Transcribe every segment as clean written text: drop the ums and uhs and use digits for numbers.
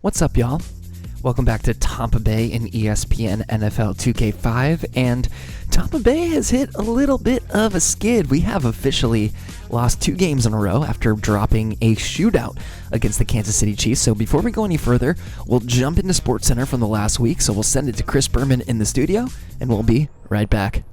What's up, y'all? Welcome back to Tompa Bay in ESPN NFL 2K5, and Tampa Bay has hit a little bit of a skid. We have officially lost 2 games in a row after dropping a shootout against the Kansas City Chiefs. So before we go any further, we'll jump into SportsCenter from the last week. So we'll send it to Chris Berman in the studio, and we'll be right back.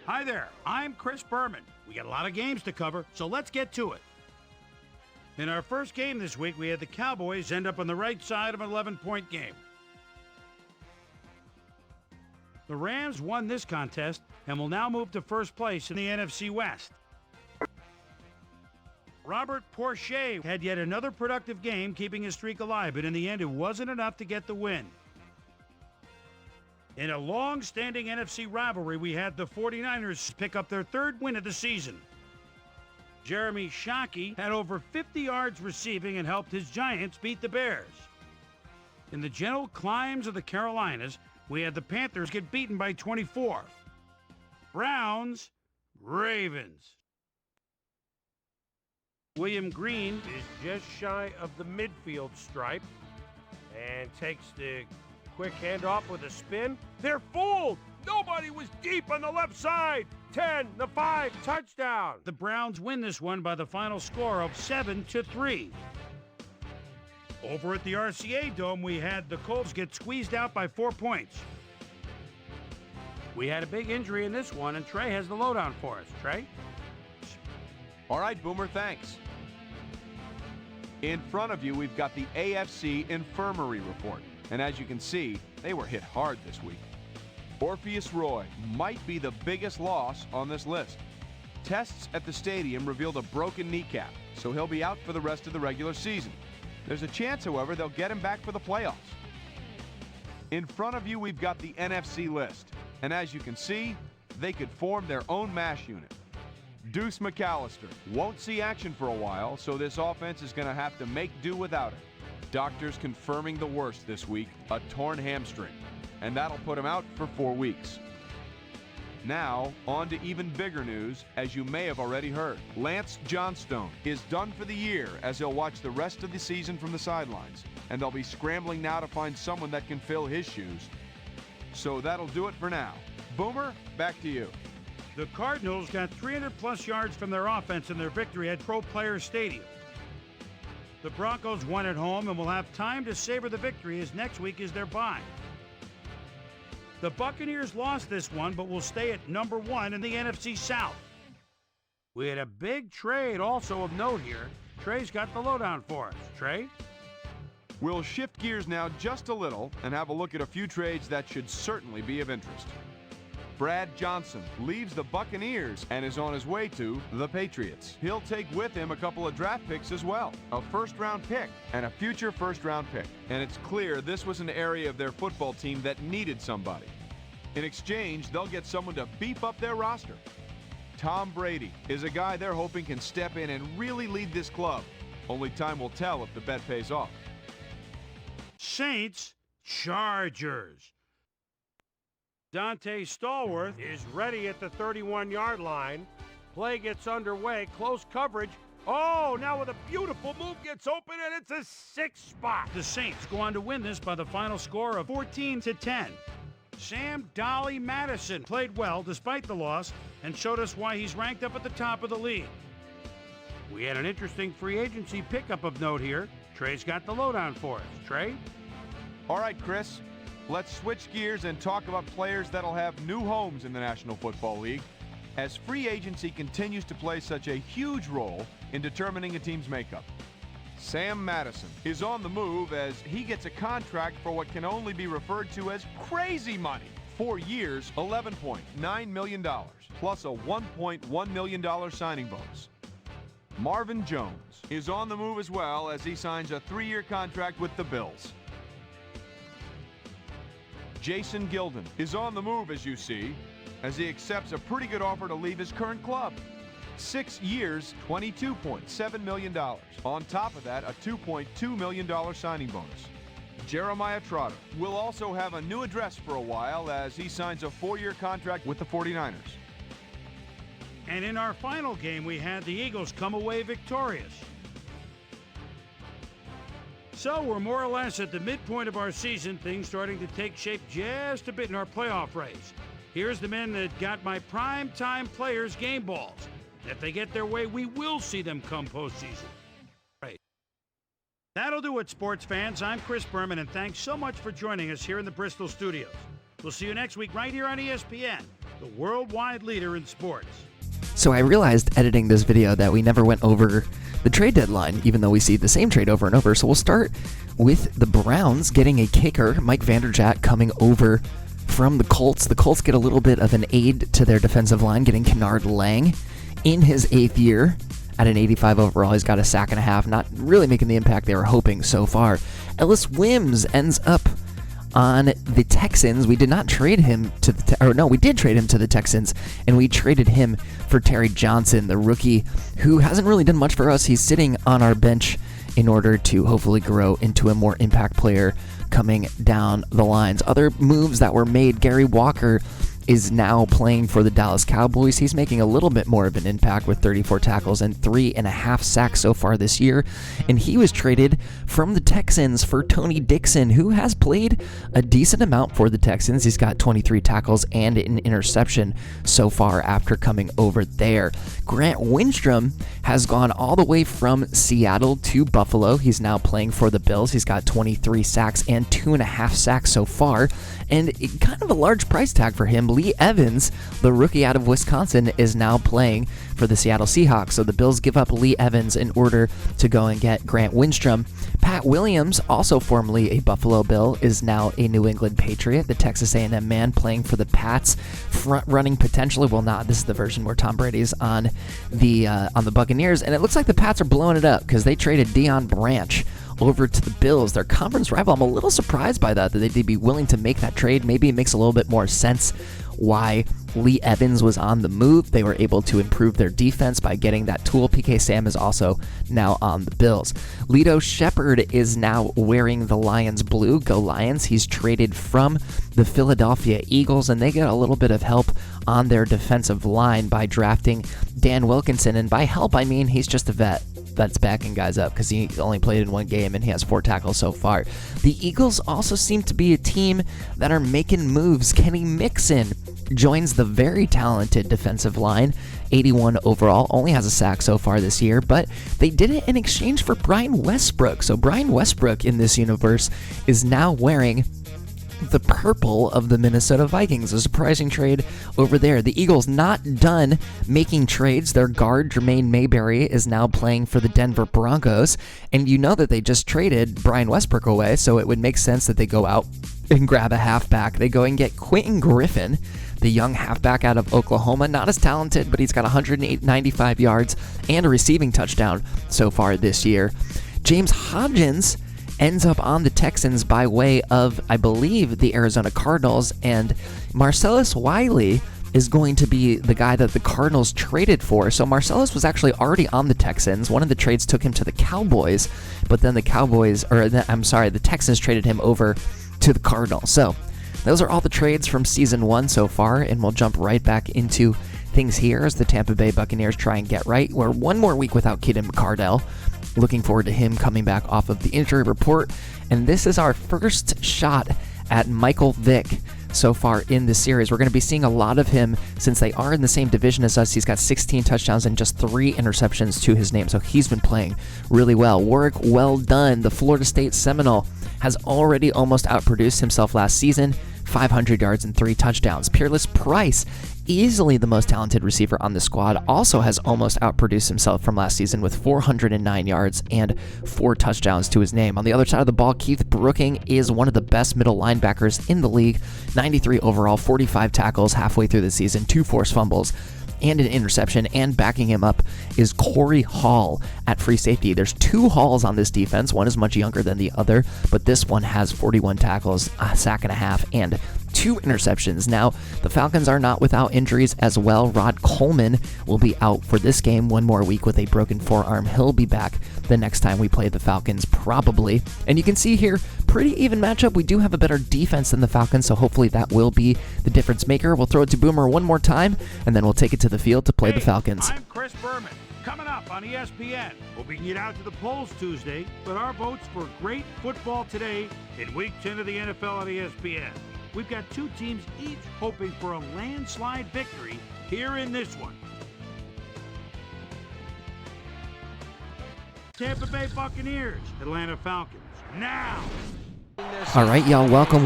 Hi there, I'm Chris Berman. We got a lot of games to cover, so let's get to it. In our first game this week, we had the Cowboys end up on the right side of an 11-point game. The Rams won this contest and will now move to first place in the NFC West. Robert Porcher had yet another productive game, keeping his streak alive, but in the end, it wasn't enough to get the win. In a long-standing NFC rivalry, we had the 49ers pick up their 3rd win of the season. Jeremy Shockey had over 50 yards receiving and helped his Giants beat the Bears. In the gentle climbs of the Carolinas, we had the Panthers get beaten by 24. Browns, Ravens. William Green is just shy of the midfield stripe and takes the quick handoff with a spin. They're fooled! Nobody was deep on the left side! 10-5, touchdown! The Browns win this one by the final score of 7-3. Over at the RCA Dome, we had the Colts get squeezed out by 4 points. We had a big injury in this one, and Trey has the lowdown for us. Trey? All right, Boomer, thanks. In front of you, we've got the AFC Infirmary Report. And as you can see, they were hit hard this week. Orpheus Roy might be the biggest loss on this list. Tests at the stadium revealed a broken kneecap, so he'll be out for the rest of the regular season. There's a chance, however, they'll get him back for the playoffs. In front of you, we've got the NFC list. And as you can see, they could form their own MASH unit. Deuce McAllister won't see action for a while, so this offense is going to have to make do without him. Doctors confirming the worst this week, a torn hamstring, and that'll put him out for 4 weeks. Now, on to even bigger news, as you may have already heard. Lance Johnstone is done for the year, as he'll watch the rest of the season from the sidelines, and they'll be scrambling now to find someone that can fill his shoes. So that'll do it for now. Boomer, back to you. The Cardinals got 300-plus yards from their offense in their victory at Pro Players Stadium. The Broncos won at home and will have time to savor the victory, as next week is their bye. The Buccaneers lost this one, but will stay at number 1 in the NFC South. We had a big trade also of note here. Trey's got the lowdown for us. Trey? We'll shift gears now just a little and have a look at a few trades that should certainly be of interest. Brad Johnson leaves the Buccaneers and is on his way to the Patriots. He'll take with him a couple of draft picks as well, a first-round pick and a future first-round pick. And it's clear this was an area of their football team that needed somebody. In exchange, they'll get someone to beef up their roster. Tom Brady is a guy they're hoping can step in and really lead this club. Only time will tell if the bet pays off. Saints, Chargers. Dante Stallworth is ready at the 31-yard line. Play gets underway, close coverage. Oh, now with a beautiful move, gets open, and it's a 6 spot. The Saints go on to win this by the final score of 14-10. Sam Dolly Madison played well despite the loss and showed us why he's ranked up at the top of the league. We had an interesting free agency pickup of note here. Trey's got the lowdown for us. Trey? All right, Chris. Let's switch gears and talk about players that'll have new homes in the National Football League, as free agency continues to play such a huge role in determining a team's makeup. Sam Madison is on the move as he gets a contract for what can only be referred to as crazy money. 4 years, $11.9 million, plus a $1.1 million signing bonus. Marvin Jones is on the move as well as he signs a 3-year contract with the Bills. Jason Gilden is on the move, as you see, as he accepts a pretty good offer to leave his current club. 6 years, $22.7 million. On top of that, a $2.2 million signing bonus. Jeremiah Trotter will also have a new address for a while as he signs a 4-year contract with the 49ers. And in our final game, we had the Eagles come away victorious. So we're more or less at the midpoint of our season, things starting to take shape just a bit in our playoff race. Here's the men that got my prime-time players game balls. If they get their way, we will see them come postseason. Right. That'll do it, sports fans. I'm Chris Berman, and thanks so much for joining us here in the Bristol studios. We'll see you next week right here on ESPN, the worldwide leader in sports. So I realized editing this video that we never went over the trade deadline, even though we see the same trade over and over. So we'll start with the Browns getting a kicker, Mike Vanderjagt, coming over from the Colts. The Colts get a little bit of an aid to their defensive line, getting Kennard Lang in his 8th year at an 85 overall. He's got a sack and a half, not really making the impact they were hoping so far. Ellis Wims ends up on the Texans. We did not trade him to the we did trade him to the Texans, and we traded him for Terry Johnson, the rookie who hasn't really done much for us. He's sitting on our bench in order to hopefully grow into a more impact player coming down the lines. Other moves that were made: Gary Walker is now playing for the Dallas Cowboys. He's making a little bit more of an impact with 34 tackles and 3.5 sacks so far this year. And he was traded from the Texans for Tony Dixon, who has played a decent amount for the Texans. He's got 23 tackles and an interception so far after coming over there. Grant Windstrom has gone all the way from Seattle to Buffalo. He's now playing for the Bills. He's got 23 sacks and 2.5 sacks so far, and kind of a large price tag for him. Lee Evans, the rookie out of Wisconsin, is now playing for the Seattle Seahawks. So the Bills give up Lee Evans in order to go and get Grant Windstrom. Pat Williams, also formerly a Buffalo Bill, is now a New England Patriot. The Texas A&M man playing for the Pats, front running potentially. Well, not. This is the version where Tom Brady's on the Buccaneers, and it looks like the Pats are blowing it up because they traded Deion Branch over to the Bills, their conference rival. I'm a little surprised by that they'd be willing to make that trade. Maybe it makes a little bit more sense why Lee Evans was on the move. They were able to improve their defense by getting that tool. PK Sam is also now on the Bills. Lito Shepherd is now wearing the Lions blue. Go Lions. He's traded from the Philadelphia Eagles, and they get a little bit of help on their defensive line by drafting Dan Wilkinson. And by help, I mean he's just a vet that's backing guys up because he only played in one game and he has 4 tackles so far. The Eagles also seem to be a team that are making moves. Kenny Mixon joins the very talented defensive line, 81 overall, only has a sack so far this year, but they did it in exchange for Brian Westbrook. So Brian Westbrook in this universe is now wearing the purple of the Minnesota Vikings. A surprising trade over there. The Eagles not done making trades. Their guard, Jermaine Mayberry, is now playing for the Denver Broncos, and you know that they just traded Brian Westbrook away, so it would make sense that they go out and grab a halfback. They go and get Quentin Griffin, the young halfback out of Oklahoma. Not as talented, but he's got 195 yards and a receiving touchdown so far this year. James Hodgins ends up on the Texans by way of, I believe, the Arizona Cardinals, and Marcellus Wiley is going to be the guy that the Cardinals traded for. So Marcellus was actually already on the Texans. One of the trades took him to the Cowboys, but then the Texans traded him over to the Cardinals. So those are all the trades from season 1 so far, and we'll jump right back into things here as the Tampa Bay Buccaneers try and get right. We're one more week without Keaton McCardell. Looking forward to him coming back off of the injury report. And this is our first shot at Michael Vick so far in the series. We're going to be seeing a lot of him since they are in the same division as us. He's got 16 touchdowns and just 3 interceptions to his name, so he's been playing really well. Work well done. The Florida State Seminole has already almost outproduced himself last season, 500 yards and 3 touchdowns. Peerless Price, easily the most talented receiver on the squad, also has almost outproduced himself from last season with 409 yards and 4 touchdowns to his name. On the other side of the ball, Keith Brooking is one of the best middle linebackers in the league, 93 overall, 45 tackles halfway through the season, 2 forced fumbles, and an interception, and backing him up is Corey Hall at free safety. There's 2 Halls on this defense. One is much younger than the other, but this one has 41 tackles, a sack and a half, and 2 interceptions. Now, the Falcons are not without injuries as well. Rod Coleman will be out for this game 1 more week with a broken forearm. He'll be back the next time we play the Falcons, probably. And you can see here, pretty even matchup. We do have a better defense than the Falcons, so hopefully that will be the difference maker. We'll throw it to Boomer one more time, and then we'll take it to the field to play the Falcons. I'm Chris Berman. Coming up on ESPN, hope we can get out to the polls Tuesday, but our votes for great football today in Week 10 of the NFL on ESPN. We've got 2 teams each hoping for a landslide victory here in this one. Tampa Bay Buccaneers, Atlanta Falcons. Now! All right, y'all, welcome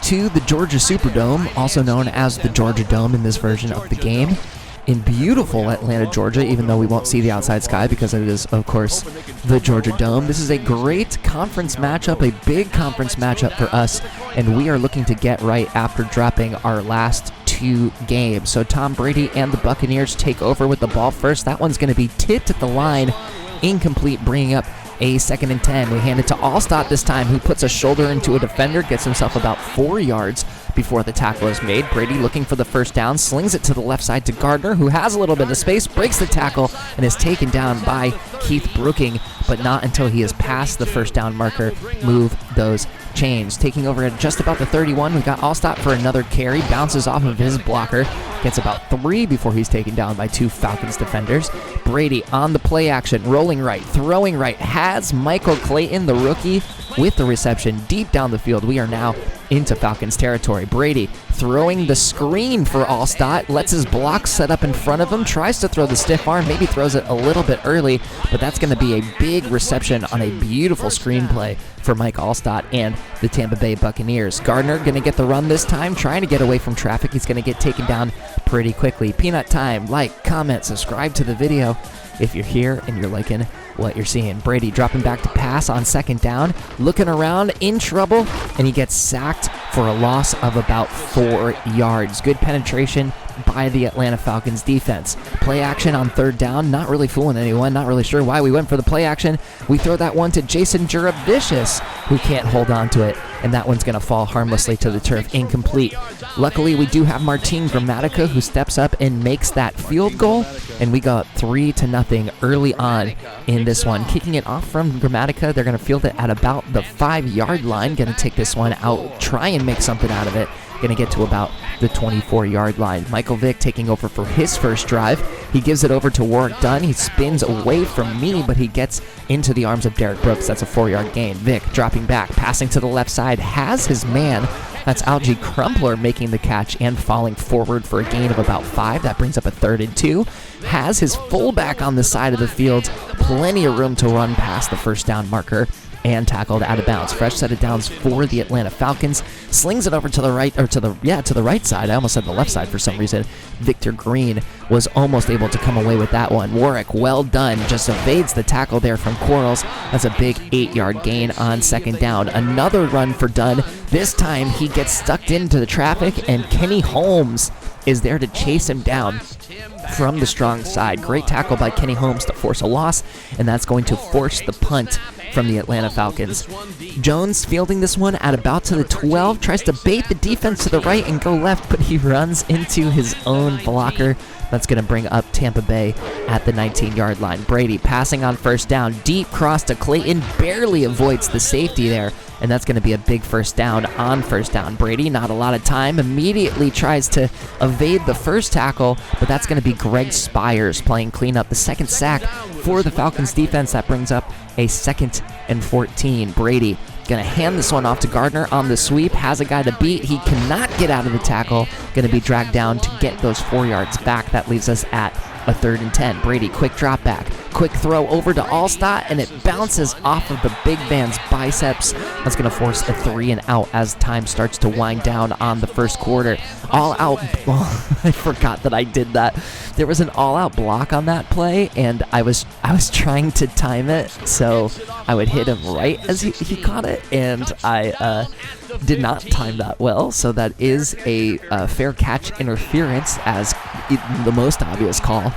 to the Georgia Superdome, also known as the Georgia Dome in this version of the game, in beautiful Atlanta, Georgia, even though we won't see the outside sky because it is, of course, the Georgia Dome. This is a great conference matchup, a big conference matchup for us, and we are looking to get right after dropping our last 2 games. So Tom Brady and the Buccaneers take over with the ball first. That one's going to be tipped at the line, incomplete, bringing up a 2nd and 10. We hand it to Allstott this time, who puts a shoulder into a defender, gets himself about 4 yards before the tackle is made. Brady looking for the first down, slings it to the left side to Gardner, who has a little bit of space, breaks the tackle, and is taken down by Keith Brooking, but not until he is past the first down marker. Move those chains. Taking over at just about the 31, we got Allstott for another carry, bounces off of his blocker, gets about 3 before he's taken down by 2 Falcons defenders. Brady on the play action, rolling right, throwing right, has Michael Clayton, the rookie, with the reception deep down the field. We are now into Falcons territory. Brady throwing the screen for Allstott, lets his block set up in front of him, tries to throw the stiff arm, maybe throws it a little bit early, but that's going to be a big reception on a beautiful screenplay for Mike Allstott and the Tampa Bay Buccaneers. Gardner going to get the run this time, trying to get away from traffic. He's going to get taken down pretty quickly. Peanut time, like, comment, subscribe to the video if you're here and you're liking what you're seeing. Brady dropping back to pass on 2nd down, looking around, in trouble, and he gets sacked for a loss of about 4 yards. Good penetration by the Atlanta Falcons defense. Play action on 3rd down, not really fooling anyone, not really sure why we went for the play action. We throw that one to Jason Jurabvicius, who can't hold on to it, and that one's going to fall harmlessly to the turf, incomplete. Luckily, we do have Martin Gramatica, who steps up and makes that field goal, and we got 3-0 early on in this one. Kicking it off from Gramatica, they're going to field it at about the 5-yard line, going to take this one out, try and make something out of it. Going to get to about the 24-yard line. Michael Vick taking over for his first drive. He gives it over to Warwick Dunn. He spins away from me, but he gets into the arms of Derek Brooks. That's a 4-yard gain. Vick dropping back, passing to the left side, has his man. That's Algie Crumpler making the catch and falling forward for a gain of about 5. That brings up a 3rd and 2. Has his fullback on the side of the field. Plenty of room to run past the first down marker, and tackled out of bounds. Fresh set of downs for the Atlanta Falcons. Slings it over to the right, or to the right side. I almost said the left side for some reason. Victor Green was almost able to come away with that one. Warwick, well done, just evades the tackle there from Quarles. That's a big 8-yard gain on 2nd down. Another run for Dunn. This time he gets stuck into the traffic, and Kenny Holmes is there to chase him down from the strong side. Great tackle by Kenny Holmes to force a loss, and that's going to force the punt from the Atlanta Falcons. Jones fielding this one at about to the 12, tries to bait the defense to the right and go left, but he runs into his own blocker. That's going to bring up Tampa Bay at the 19-yard line. Brady passing on 1st down, deep cross to Clayton, barely avoids the safety there, and that's going to be a big 1st down on 1st down. Brady, not a lot of time, immediately tries to evade the first tackle, but that's going to be Greg Spires playing cleanup. The 2nd sack for the Falcons defense. That brings up a 2nd and 14. Brady going to hand this one off to Gardner on the sweep. Has a guy to beat. He cannot get out of the tackle. Going to be dragged down to get those 4 yards back. That leaves us at a 3rd and 10. Brady, quick drop back. Quick throw over to Allstott, and it bounces off of the big man's biceps. That's going to force a 3 and out as time starts to wind down on the first quarter. All out. I forgot that I did that. There was an all-out block on that play, and I was trying to time it so I would hit him right as he caught it, and I did not time that well. So that is a fair catch interference as the most obvious call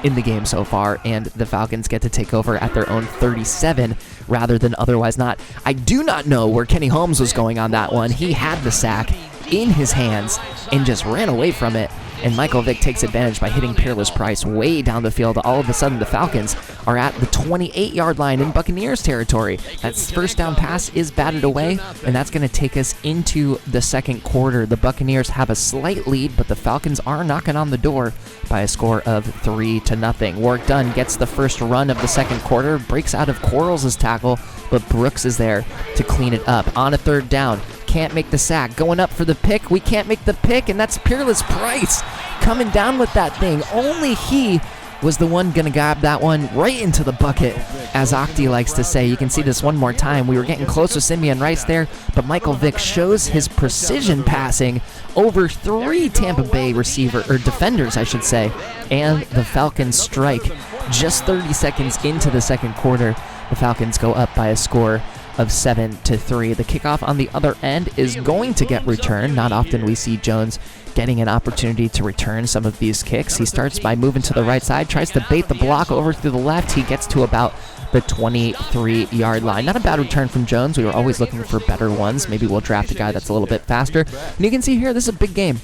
in the game so far, and the Falcons get to take over at their own 37 rather than otherwise not. I do not know where Kenny Holmes was going on that one. He had the sack in his hands and just ran away from it. And Michael Vick takes advantage by hitting Peerless Price way down the field. All of a sudden, the Falcons are at the 28-yard line in Buccaneers territory. That first down pass is batted away, and that's going to take us into the second quarter. The Buccaneers have a slight lead, but the Falcons are knocking on the door by a score of 3-0. Warrick Dunn gets the first run of the second quarter, breaks out of Quarles' tackle, but Brooks is there to clean it up. On a third down, can't make the sack. Going up for the pick, we can't make the pick, and that's Peerless Price coming down with that thing. Only he was the one going to grab that one right into the bucket, as Octi likes to say. You can see this one more time. We were getting close with Simeon Rice there, but Michael Vick shows his precision passing over 3 Tampa Bay defenders, I should say, and the Falcons strike. Just 30 seconds into the second quarter, the Falcons go up by a score of 7-3. The kickoff on the other end is going to get returned. Not often we see Jones getting an opportunity to return some of these kicks. He starts by moving to the right side, tries to bait the block over to the left. He gets to about the 23-yard line. Not a bad return from Jones. We were always looking for better ones. Maybe we'll draft a guy that's a little bit faster. And you can see here, this is a big game.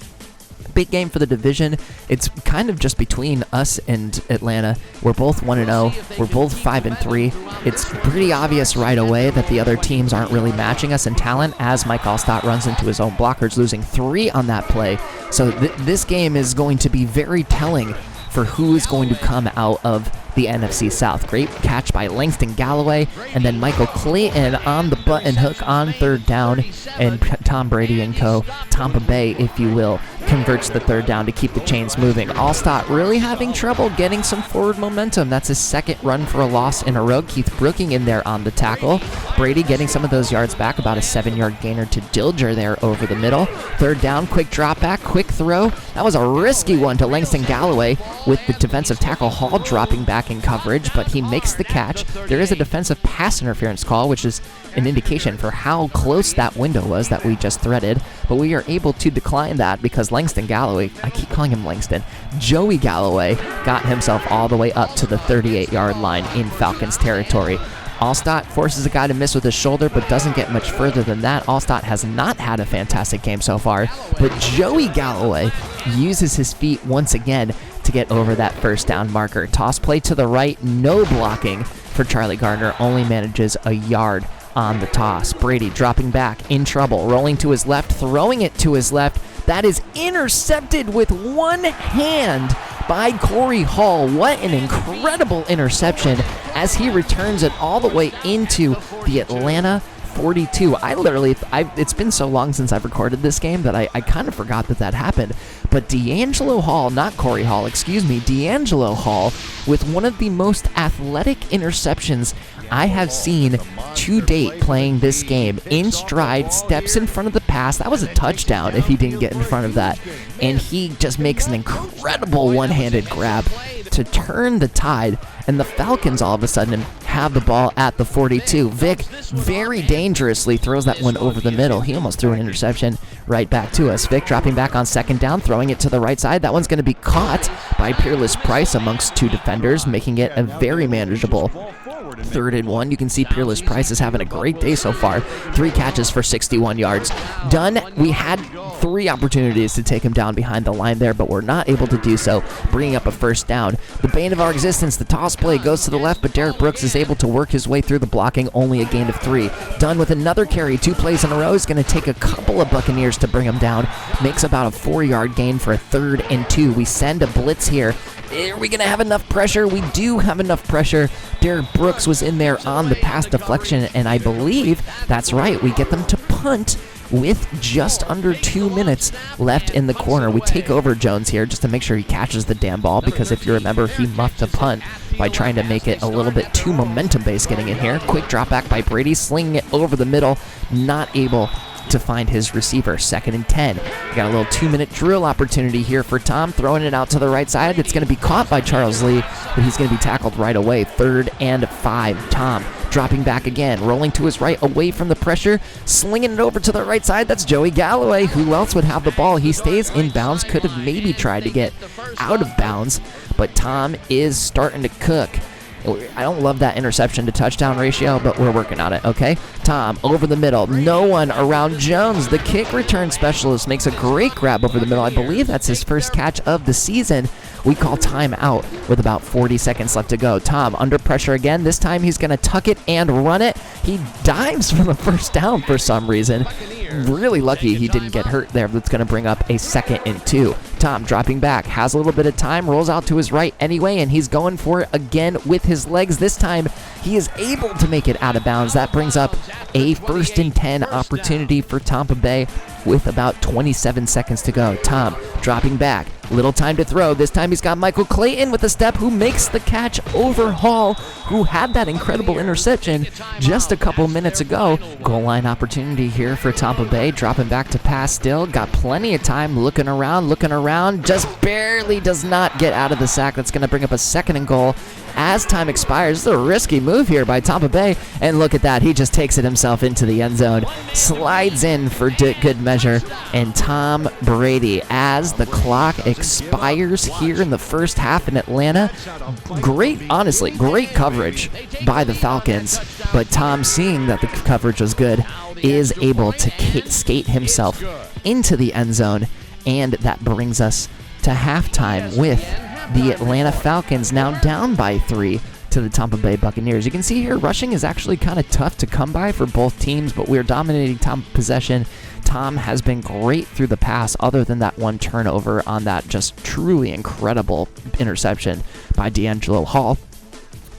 Big game for the division. It's kind of just between us and Atlanta. We're both 1-0. We're both 5-3. It's pretty obvious right away that the other teams aren't really matching us in talent, as Mike Allstott runs into his own blockers, losing 3 on that play. So this game is going to be very telling for who is going to come out of the NFC South. Great catch by Langston Galloway, and then Michael Clayton on the button hook on third down, and Tom Brady and co. Tompa Bay, if you will, converts the third down to keep the chains moving. Allstott really having trouble getting some forward momentum. That's his second run for a loss in a row. Keith Brooking in there on the tackle. Brady getting some of those yards back, about a 7-yard gainer to Dilger there over the middle. Third down, quick drop back, quick throw. That was a risky one to Langston Galloway, with the defensive tackle Hall dropping back in coverage, but he makes the catch. There is a defensive pass interference call, which is an indication for how close that window was that we just threaded, but we are able to decline that because Langston Galloway, I keep calling him Langston, Joey Galloway got himself all the way up to the 38-yard line in Falcons territory. Allstott forces a guy to miss with his shoulder, but doesn't get much further than that. Allstott has not had a fantastic game so far, but Joey Galloway uses his feet once again to get over that first down marker. Toss play to the right, no blocking for Charlie Gardner, only manages a yard on the toss. Brady dropping back, in trouble, rolling to his left, throwing it to his left. That is intercepted with one hand by Corey Hall. What an incredible interception as he returns it all the way into the Atlanta 42. It's been so long since I've recorded this game that I kind of forgot that happened. But D'Angelo Hall, not Corey Hall, excuse me, D'Angelo Hall with one of the most athletic interceptions I have seen to date playing this game. In stride, steps in front of the pass. That was a touchdown if he didn't get in front of that. And he just makes an incredible one-handed grab to turn the tide, and the Falcons all of a sudden have the ball at the 42. Vick very dangerously throws that one over the middle. He almost threw an interception right back to us. Vick dropping back on second down, throwing it to the right side. That one's going to be caught by Peerless Price amongst 2 defenders, making it a very manageable 3rd and 1. You can see Peerless Price is having a great day so far. 3 catches for 61 yards. Dunn, we had 3 opportunities to take him down behind the line there, but we're not able to do so, bringing up a first down. The bane of our existence, the toss play goes to the left, but Derek Brooks is able to work his way through the blocking, only a gain of 3. Dunn with another carry, 2 plays in a row, is going to take a couple of Buccaneers to bring him down, makes about a 4-yard gain for a 3rd and 2. We send a blitz here. Are we going to have enough pressure? We do have enough pressure. Derek Brooks was in there on the pass deflection, and I believe that's right. We get them to punt with just under 2 minutes left in the corner. We take over Jones here just to make sure he catches the damn ball, because if you remember, he muffed a punt by trying to make it a little bit too momentum-based getting in here. Quick drop back by Brady, slinging it over the middle, not able to find his receiver. 2nd and 10. We got a little 2-minute drill opportunity here for Tom, throwing it out to the right side. It's going to be caught by Charles Lee, but he's going to be tackled right away. 3rd and 5. Tom dropping back again, rolling to his right, away from the pressure, slinging it over to the right side. That's Joey Galloway. Who else would have the ball? He stays in bounds, could have maybe tried to get out of bounds, but Tom is starting to cook. I don't love that interception to touchdown ratio, but we're working on it, okay? Tom over the middle. No one around Jones. The kick return specialist makes a great grab over the middle. I believe that's his first catch of the season. We call timeout with about 40 seconds left to go. Tom under pressure again. This time he's going to tuck it and run it. He dives for the first down for some reason. Really lucky he didn't get hurt there. That's going to bring up a 2nd and 2. Tom dropping back, has a little bit of time, rolls out to his right anyway, and he's going for it again with his legs. This time he is able to make it out of bounds. That brings up a 1st and 10 opportunity for Tampa Bay with about 27 seconds to go. Tom dropping back, little time to throw. This time he's got Michael Clayton with a step, who makes the catch over Hall, who had that incredible interception just a couple minutes ago. Goal line opportunity here for Tampa Bay, dropping back to pass still. Got plenty of time, looking around, just barely does not get out of the sack. That's going to bring up a 2nd and goal as time expires. This is a risky move here by Tampa Bay, and look at that. He just takes it himself into the end zone, slides in for good measure, and Tom Brady, as the clock expires here in the first half in Atlanta. Honestly, great coverage by the Falcons, but Tom, seeing that the coverage was good, is able to skate himself into the end zone, and that brings us to halftime with the Atlanta Falcons now down by 3 to the Tampa Bay Buccaneers. You can see here, rushing is actually kind of tough to come by for both teams, but we're dominating possession. Tom has been great through the pass, other than that one turnover on that just truly incredible interception by D'Angelo Hall.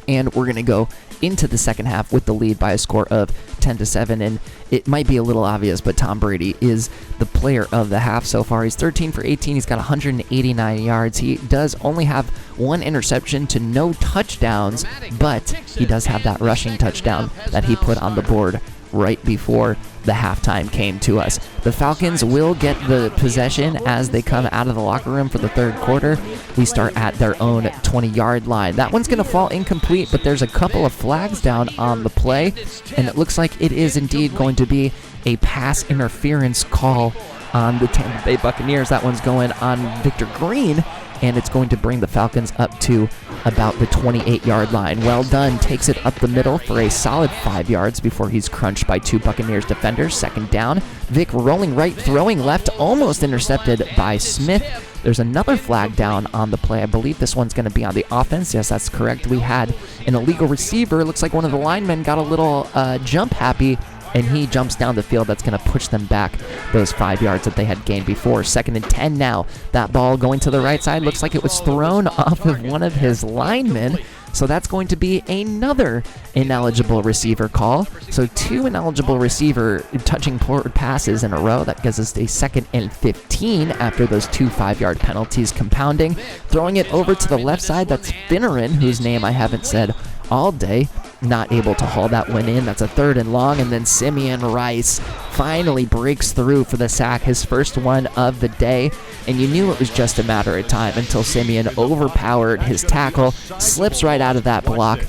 And we're going to go into the second half with the lead by a score of 10-7, and it might be a little obvious, but Tom Brady is the player of the half so far. He's 13 for 18. He's got 189 yards. He does only have 1 interception to no touchdowns, but he does have that rushing touchdown that he put on the board right before the halftime came to us. The Falcons will get the possession as they come out of the locker room for the third quarter. We start at their own 20-yard line. That one's going to fall incomplete, but there's a couple of flags down on the play, and it looks like it is indeed going to be a pass interference call on the Tampa Bay Buccaneers. That one's going on Victor Green, and it's going to bring the Falcons up to about the 28-yard line. Well done, takes it up the middle for a solid 5 yards before he's crunched by 2 Buccaneers defenders. 2nd down. Vick rolling right, throwing left, almost intercepted by Smith. There's another flag down on the play. I believe this one's going to be on the offense. Yes, that's correct. We had an illegal receiver. Looks like one of the linemen got a little jump happy, and he jumps down the field. That's going to push them back those 5 yards that they had gained before. 2nd and 10 now. That ball going to the right side. Looks like it was thrown off of one of his linemen. So that's going to be another ineligible receiver call. So 2 ineligible receiver touching forward passes in a row. That gives us a 2nd and 15 after those 2 5-yard penalties compounding. Throwing it over to the left side. That's Finneran, whose name I haven't said all day. Not able to haul that one in. That's a 3rd and long, and then Simeon Rice finally breaks through for the sack, his first one of the day, and you knew it was just a matter of time until Simeon overpowered his tackle, slips right out of that block,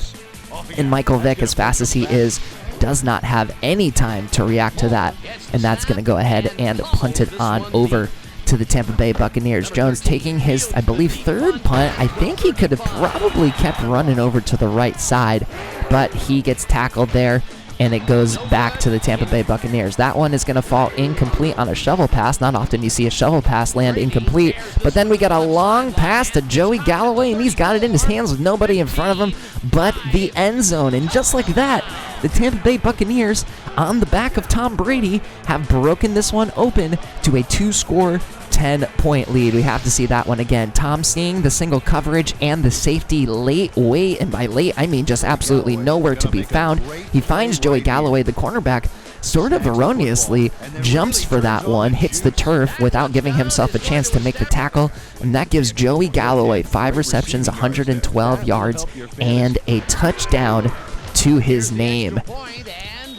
and Michael Vick, as fast as he is, does not have any time to react to that, and that's going to go ahead and punt it on over to the Tampa Bay Buccaneers. Jones taking his, I believe, 3rd punt. I think he could have probably kept running over to the right side, but he gets tackled there, and it goes back to the Tampa Bay Buccaneers. That one is going to fall incomplete on a shovel pass. Not often you see a shovel pass land incomplete, but then we got a long pass to Joey Galloway, and he's got it in his hands with nobody in front of him but the end zone. And just like that, the Tampa Bay Buccaneers, on the back of Tom Brady, have broken this one open to a 2-score 10-point lead. We have to see that one again. Tom seeing the single coverage and the safety late, and by late I mean just absolutely nowhere to be found. He finds Joey Galloway, the cornerback, sort of erroneously jumps for that one, hits the turf without giving himself a chance to make the tackle, and that gives Joey Galloway 5 receptions, 112 yards, and a touchdown to his name.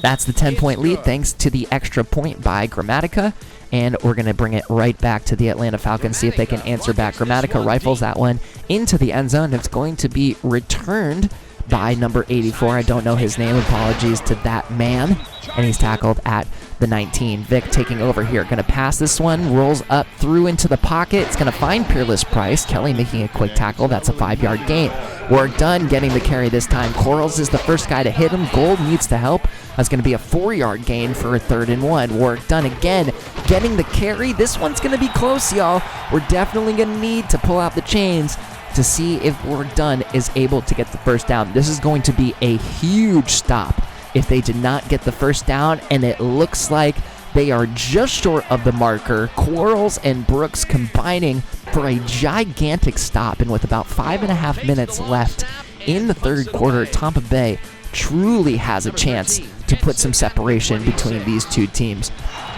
That's the 10-point lead thanks to the extra point by Grammatica, and we're going to bring it right back to the Atlanta Falcons, see if they can answer back. Grammatica rifles that one into the end zone. It's going to be returned by number 84. I don't know his name. Apologies to that man. And he's tackled at the 19. Vick taking over here. Going to pass this one. Rolls up through into the pocket. It's going to find Peerless Price. Kelly making a quick tackle. That's a 5-yard gain. Work done getting the carry this time. Quarles is the first guy to hit him. Gold needs to help. That's going to be a 4-yard gain for a 3rd and 1. Work done again. Getting the carry. This one's going to be close, y'all. We're definitely going to need to pull out the chains to see if Work done is able to get the first down. This is going to be a huge stop if they did not get the first down, and it looks like they are just short of the marker. Quarles and Brooks combining for a gigantic stop, and with about 5.5 minutes left in the 3rd quarter, Tampa Bay truly has a chance to put some separation between these two teams.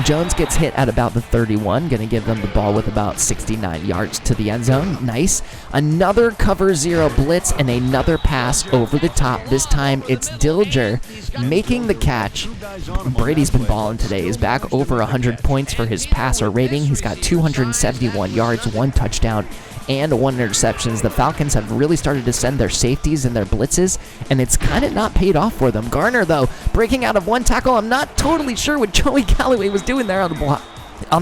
Jones gets hit at about the 31, going to give them the ball with about 69 yards to the end zone. Nice. Another cover 0 blitz and another pass over the top. This time it's Dilger making the catch. Brady's been balling today. He's back over 100 points for his passer rating. He's got 271 yards, 1 touchdown, and 1 interception. The Falcons have really started to send their safeties and their blitzes, and it's kind of not paid off for them. Garner, though, breaking out of 1 tackle. I'm not totally sure what Joey Galloway was doing there on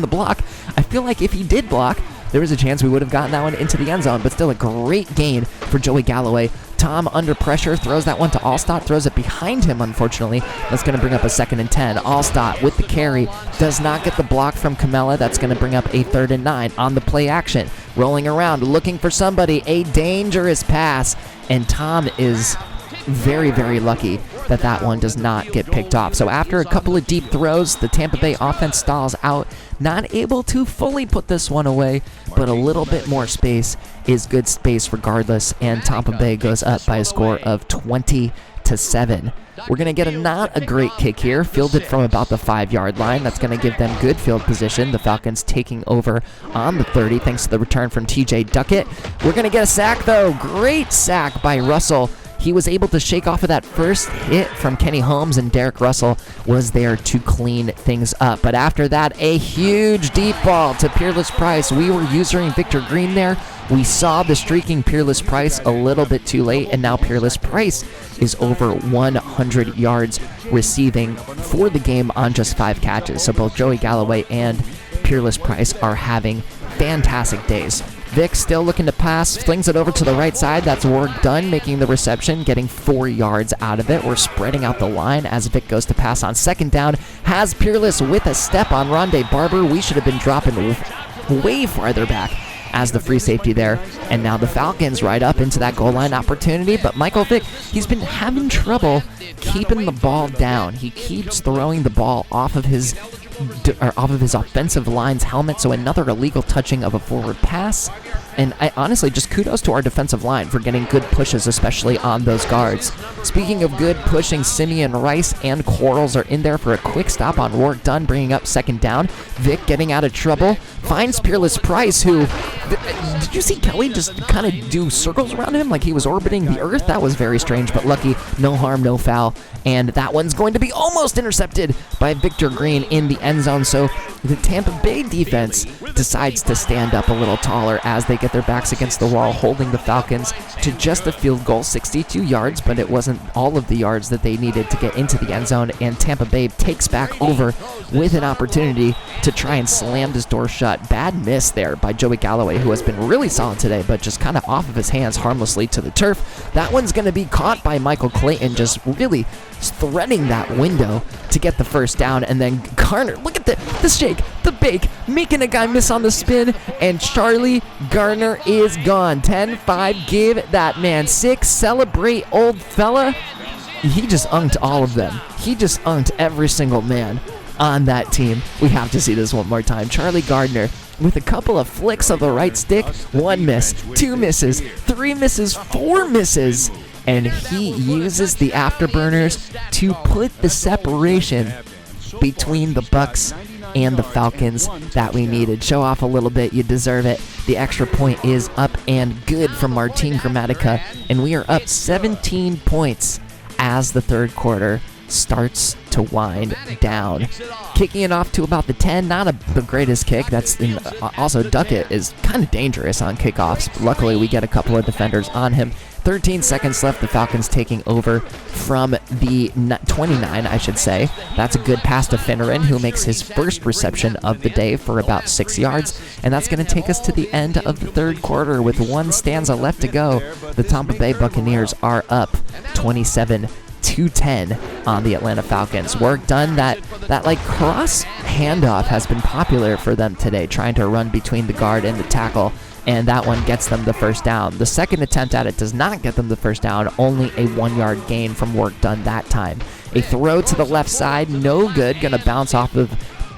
the block. I feel like if he did block, there was a chance we would have gotten that one into the end zone, but still a great gain for Joey Galloway. Tom under pressure, throws that one to Allstott, throws it behind him, unfortunately. That's going to bring up a 2nd and 10. Allstott with the carry, does not get the block from Camella. That's going to bring up a 3rd and 9 on the play action. Rolling around, looking for somebody, a dangerous pass, and Tom is very, very lucky that one does not get picked off. So after a couple of deep throws, the Tampa Bay offense stalls out, not able to fully put this one away, but a little bit more space is good space regardless, and Tampa Bay goes up by a score of 20-7. We're going to get not a great kick here, fielded from about the 5-yard line. That's going to give them good field position. The Falcons taking over on the 30 thanks to the return from TJ Duckett. We're going to get a sack, though. Great sack by Russell. He was able to shake off of that first hit from Kenny Holmes, and Derek Russell was there to clean things up. But after that, a huge deep ball to Peerless Price. We were using Victor Green there. We saw the streaking Peerless Price a little bit too late, and now Peerless Price is over 100 yards receiving for the game on just 5 catches. So both Joey Galloway and Peerless Price are having fantastic days. Vick still looking to pass, flings it over to the right side. That's Work done, making the reception, getting 4 yards out of it. We're spreading out the line as Vick goes to pass on 2nd down. Has Peerless with a step on Rondé Barber. We should have been dropping way farther back as the free safety there. And now the Falcons right up into that goal line opportunity. But Michael Vick, he's been having trouble keeping the ball down. He keeps throwing the ball off of his offensive line's helmet, so another illegal touching of a forward pass. And I honestly, just kudos to our defensive line for getting good pushes, especially on those guards. Speaking of good pushing, Simeon Rice and Quarles are in there for a quick stop on Work done, bringing up 2nd down. Vick getting out of trouble, finds Peerless Price, who, did you see Kelly just kind of do circles around him like he was orbiting the earth? That was very strange, but lucky, no harm, no foul. And that one's going to be almost intercepted by Victor Green in the end zone. So the Tampa Bay defense decides to stand up a little taller as they get their backs against the wall, holding the Falcons to just a field goal, 62 yards, but it wasn't all of the yards that they needed to get into the end zone, and Tampa Bay takes back over with an opportunity to try and slam this door shut. Bad miss there by Joey Galloway, who has been really solid today, but just kind of off of his hands harmlessly to the turf. That one's going to be caught by Michael Clayton, just really threading that window to get the first down, and then Garner, look at the shake, the bake, making a guy miss on the spin, and Charlie Garner is gone. 10-5, give that man 6. Celebrate, old fella. He just unked all of them. He just unked every single man on that team. We have to see this one more time. Charlie Gardner with a couple of flicks of the right stick. 1 miss, 2 misses, 3 misses, 4 misses. And he uses the afterburners to put the separation between the Bucs and the Falcons that we needed. Show off a little bit, you deserve it. The extra point is up and good from Martin Gramatica, and we are up 17 points as the 3rd quarter starts to wind down. Kicking it off to about the 10, not the greatest kick. Also Duckett is kind of dangerous on kickoffs. Luckily we get a couple of defenders on him. 13 seconds left. The Falcons taking over from the 29, I should say. That's a good pass to Finneran, who makes his first reception of the day for about 6 yards. And that's going to take us to the end of the third quarter with one stanza left to go. The Tampa Bay Buccaneers are up 27-10 on the Atlanta Falcons. Work done. That like cross handoff has been popular for them today, trying to run between the guard and the tackle, and that one gets them the first down. The second attempt at it does not get them the first down, only a 1-yard gain from work done that time. A throw to the left side, no good, gonna bounce off of,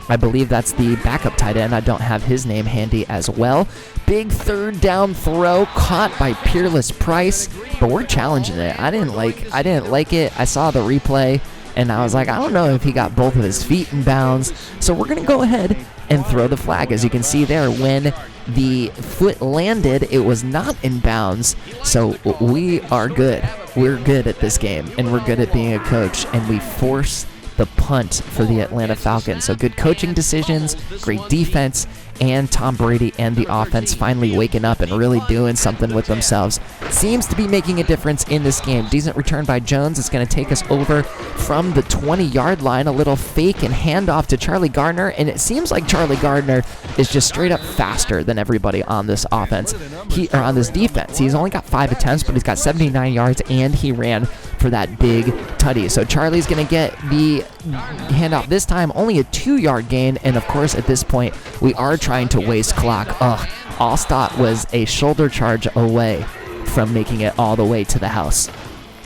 I believe that's the backup tight end. I don't have his name handy as well. Big third down throw caught by Peerless Price, but we're challenging it. I didn't like it. I saw the replay and I was like, I don't know if he got both of his feet in bounds. So we're gonna go ahead and throw the flag. As you can see there, when the foot landed, it was not in bounds. So we are good. We're good at this game, and we're good at being a coach, and we force the punt for the Atlanta Falcons. So good coaching decisions, great defense, and Tom Brady and the offense finally waking up and really doing something with themselves. Seems to be making a difference in this game. Decent return by Jones. It's going to take us over from the 20-yard line. A little fake and handoff to Charlie Gardner, and it seems like Charlie Gardner is just straight up faster than everybody on this offense. On this defense. He's only got 5 attempts, but he's got 79 yards, and he ran for that big tutty. So Charlie's going to get the handoff this time, only a 2-yard gain, and of course at this point we are trying to waste clock. Allstott was a shoulder charge away from making it all the way to the house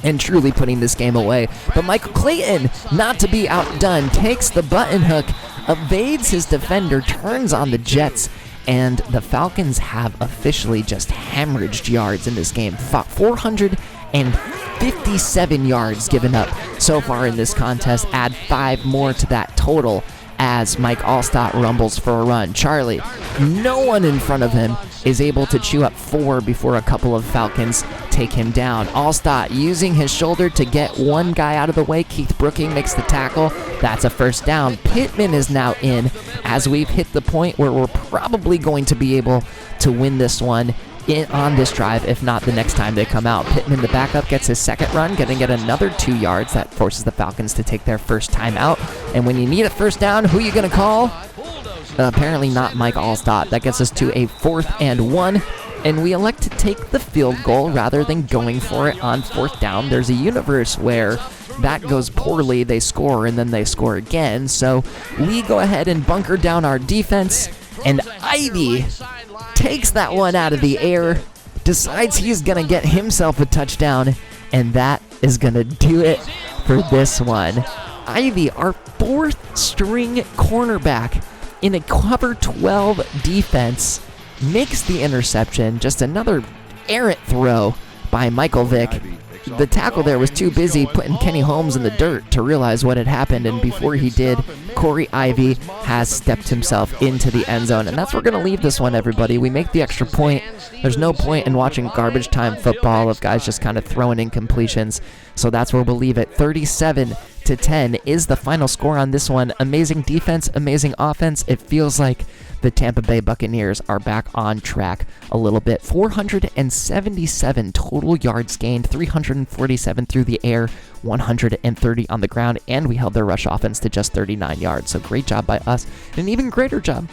and truly putting this game away. But Michael Clayton, not to be outdone, takes the button hook, evades his defender, turns on the Jets, and the Falcons have officially just hemorrhaged yards in this game. 457 yards given up so far in this contest. Add 5 more to that total as Mike Allstott rumbles for a run. Charlie, no one in front of him, is able to chew up 4 before a couple of Falcons take him down. Allstott using his shoulder to get one guy out of the way. Keith Brooking makes the tackle. That's a first down. Pittman is now in as we've hit the point where we're probably going to be able to win this one on this drive, if not the next time they come out. Pittman, the backup, gets his second run, going to get another 2 yards. That forces the Falcons to take their first time out. And when you need a first down, who are you going to call? Apparently not Mike Allstott. That gets us to a 4th and 1, and we elect to take the field goal rather than going for it on 4th down. There's a universe where that goes poorly, they score, and then they score again. So we go ahead and bunker down our defense, and Ivy takes that one out of the air, decides he's going to get himself a touchdown, and that is going to do it for this one. Ivy, our 4th string cornerback in a cover 12 defense, makes the interception. Just another errant throw by Michael Vick. The tackle there was too busy putting Kenny Holmes in the dirt to realize what had happened, and before he did, Corey Ivy has stepped himself into the end zone, and that's where we're going to leave this one, everybody. We make the extra point. There's no point in watching garbage time football of guys just kind of throwing incompletions, so that's where we'll leave it. 37-10 is the final score on this one. Amazing defense, amazing offense. It feels like the Tampa Bay Buccaneers are back on track a little bit. 477 total yards gained, 347 through the air, 130 on the ground, and we held their rush offense to just 39 yards. So great job by us, and an even greater job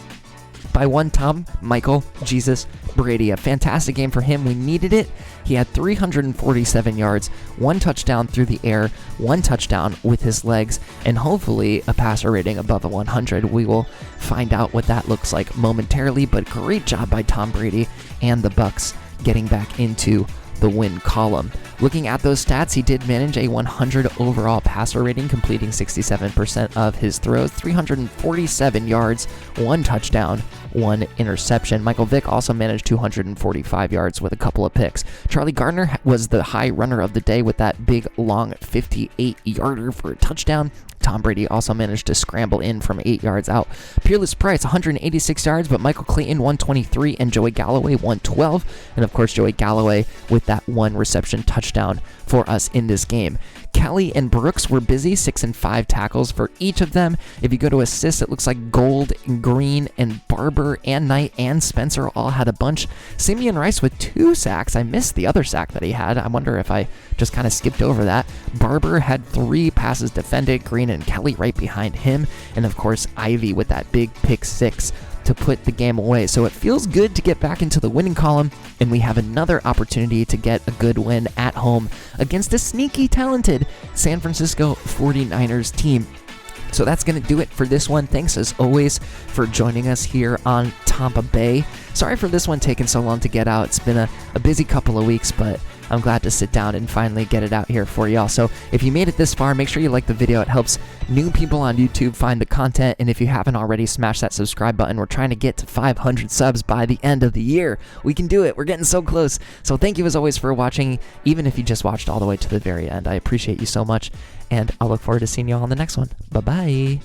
by one Tom Michael Jesus Brady. A fantastic game for him. We needed it. He had 347 yards, 1 touchdown through the air, 1 touchdown with his legs, and hopefully a passer rating above a 100. We will find out what that looks like momentarily, but great job by Tom Brady and the Bucs getting back into the win column. Looking at those stats, he did manage a 100 overall passer rating, completing 67% of his throws, 347 yards, 1 touchdown, 1 interception. Michael Vick also managed 245 yards with a couple of picks. Charlie Gardner was the high runner of the day with that big, long 58-yarder for a touchdown. Tom Brady also managed to scramble in from 8 yards out. Peerless Price, 186 yards, but Michael Clayton, 123, and Joey Galloway, 112. And of course, Joey Galloway with that 1 reception touchdown for us in this game. Kelly and Brooks were busy, 6 and 5 tackles for each of them. If you go to assists, it looks like Gold and Green and Barber and Knight and Spencer all had a bunch. Simeon Rice with 2 sacks. I missed the other sack that he had. I wonder if I just kind of skipped over that. Barber had 3 passes defended, Green and Kelly right behind him. And of course, Ivy with that big pick 6 to put the game away. So it feels good to get back into the winning column, and we have another opportunity to get a good win at home against a sneaky talented San Francisco 49ers team. So that's going to do it for this one. Thanks as always for joining us here on Tampa Bay. Sorry for this one taking so long to get out. It's been a busy couple of weeks, but I'm glad to sit down and finally get it out here for y'all. So if you made it this far, make sure you like the video. It helps new people on YouTube find the content. And if you haven't already, smash that subscribe button. We're trying to get to 500 subs by the end of the year. We can do it. We're getting so close. So thank you as always for watching, even if you just watched all the way to the very end. I appreciate you so much, and I'll look forward to seeing you all on the next one. Bye-bye.